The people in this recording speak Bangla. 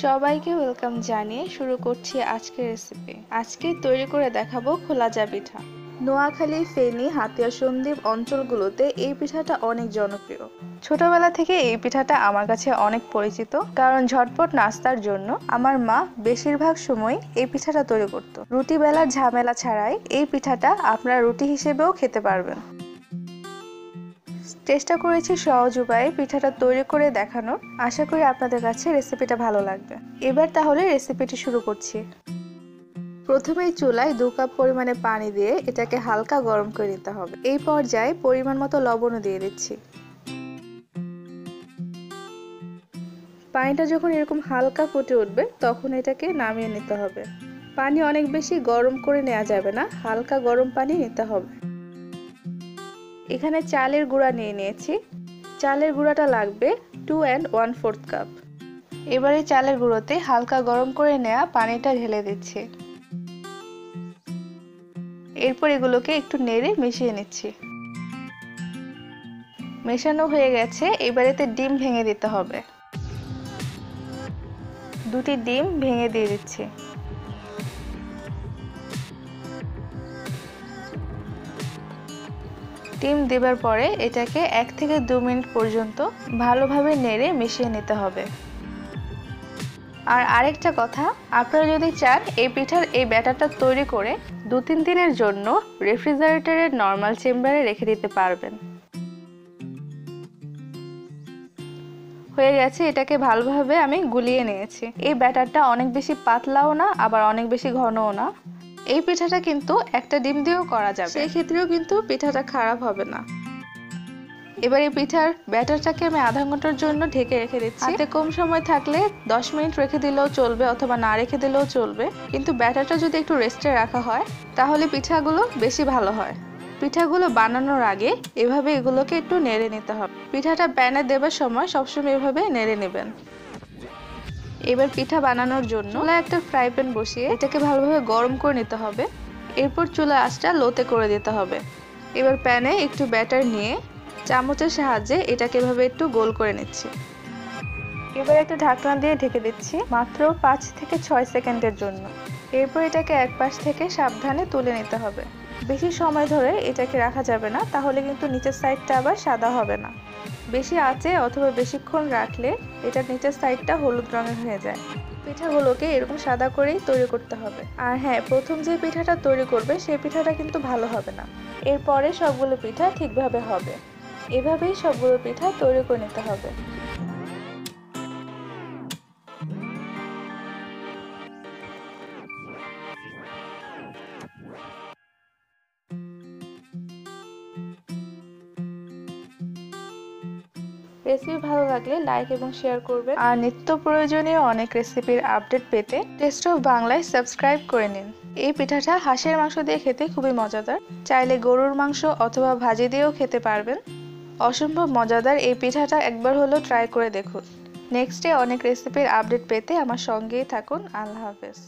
সবাইকে ওয়েলকাম জানিয়ে শুরু করছি আজকের রেসিপি। আজকে তৈরি করে দেখাবো খোলাজা পিঠা। নোয়াখালী, ফেনী, হাতিয়া, সন্দ্বীপ অঞ্চলগুলোতে এই পিঠাটা অনেক জনপ্রিয়। ছোটবেলা থেকে এই পিঠাটা আমার কাছে অনেক পরিচিত, কারণ ঝটপট নাস্তার জন্য আমার মা বেশিরভাগ সময় এই পিঠাটা তৈরি করত। রুটি বেলার ঝামেলা ছাড়াই এই পিঠাটা আপনারা রুটি হিসেবেও খেতে পারবেন। চেষ্টা করেছি সহজ উপায়ে পিঠাটা তৈরি করে দেখানোর। আশা করি আপনাদের কাছে রেসিপিটা ভালো লাগবে। এবার তাহলে রেসিপিটি শুরু করছি। প্রথমেই চুলায় 2 কাপ পরিমাণে পানি দিয়ে এটাকে হালকা গরম করে নিতে হবে। এই পর্যায়ে পরিমাণ মতো লবণও দিয়ে দিচ্ছি। পানিটা যখন এরকম হালকা ফুটে উঠবে তখন এটাকে নামিয়ে নিতে হবে। পানি অনেক বেশি গরম করে নেওয়া যাবে না, হালকা গরম পানি নিতে হবে। এখানে চালের গুঁড়া নিয়েছি। চালের গুঁড়াটা লাগবে 2 and 1/4 কাপ। এবারে চালের গুঁড়োতে হালকা গরম করে নেওয়া পানিটা ঢেলে দিচ্ছি। এরপর এগুলোকে একটু নেড়ে মিশিয়ে নিচ্ছি। মেশানো হয়ে গেছে। এবার এতে ডিম ভেঙে দিতে হবে। 2টি ডিম ভেঙে দিয়ে দিচ্ছি। ডিম দেবার পরে এটাকে 1 থেকে 2 মিনিট পর্যন্ত ভালোভাবে নেড়ে মিশিয়ে নিতে হবে। আর আরেকটা কথা, আপনারা যদি চান এই পিঠার এই ব্যাটারটা তৈরি করে 2-3 দিনের জন্য রেফ্রিজারেটরের নরমাল চেম্বারে রেখে দিতে পারবেন। হয়ে গেছে। এটাকে ভালোভাবে আমি গুলিয়ে নিয়েছি। এই ব্যাটারটা অনেক বেশি পাতলাও না, আবার অনেক বেশি ঘনও না। এই পিঠাটা কিন্তু একটা ডিম দিয়েও করা যাবে, সেই ক্ষেত্রেও কিন্তু পিঠাটা খারাপ হবে না। এবার এই পিঠার ব্যাটারটাকে আমি আধা ঘন্টার জন্য ঢেকে রেখে দিচ্ছি। হাতে কম সময় থাকলে 10 মিনিট রেখে দিলেও চলবে, অথবা না রেখে দিলেও চলবে। কিন্তু ব্যাটারটা যদি একটু রেস্টে রাখা হয় তাহলে পিঠাগুলো বেশি ভালো হয়। পিঠাগুলো বানানোর আগে এভাবে এগুলোকে একটু নেড়ে নিতে হবে। পিঠাটা প্যানে দেবার সময় সবসময় এভাবে নেড়ে নেবেন। এবার পিঠা বানানোর জন্য চুলায় একটা ফ্রাই প্যান বসিয়ে এটাকে ভালোভাবে গরম করে নিতে হবে। এরপর চুলার আঁচটা লোতে করে দিতে হবে। এবার প্যানে একটু ব্যাটার নিয়ে চামচের সাহায্যে এটাকে এভাবে একটু গোল করে নিচ্ছি। এবার একটা ঢাকনা দিয়ে ঢেকে দিচ্ছি মাত্র 5 থেকে 6 সেকেন্ডের জন্য। এরপর এটাকে এক পাশ থেকে সাবধানে তুলে নিতে হবে। বেশি সময় ধরে এটাকে রাখা যাবে না, তাহলে কিন্তু নিচের সাইডটা আবার সাদা হবে না। বেশি আঁচে অথবা বেশিক্ষণ রাখলে এটার নিচের সাইডটা হলুদ রঙের হয়ে যায়। পিঠাগুলোকে এরকম সাদা করেই তৈরি করতে হবে। আর হ্যাঁ, প্রথম যে পিঠাটা তৈরি করবে সেই পিঠাটা কিন্তু ভালো হবে না। এরপরে সবগুলো পিঠা ঠিকভাবে হবে। এভাবেই সবগুলো পিঠা তৈরি করে নিতে হবে। রেসিপি ভালো লাগলে লাইক এবং শেয়ার করবেন। আর নিত্য প্রয়োজনীয় অনেক রেসিপির আপডেট পেতে টেস্ট অফ বাংলায় সাবস্ক্রাইব করে নিন। এই পিঠাটা হাঁসের মাংস দিয়ে খেতে খুবই মজাদার। চাইলে গরুর মাংস অথবা ভাজি দিয়েও খেতে পারবেন। অসম্ভব মজাদার এই পিঠাটা একবার হলেও ট্রাই করে দেখুন। নেক্সটে অনেক রেসিপির আপডেট পেতে আমার সঙ্গেই থাকুন। আল্লাহ হাফেজ।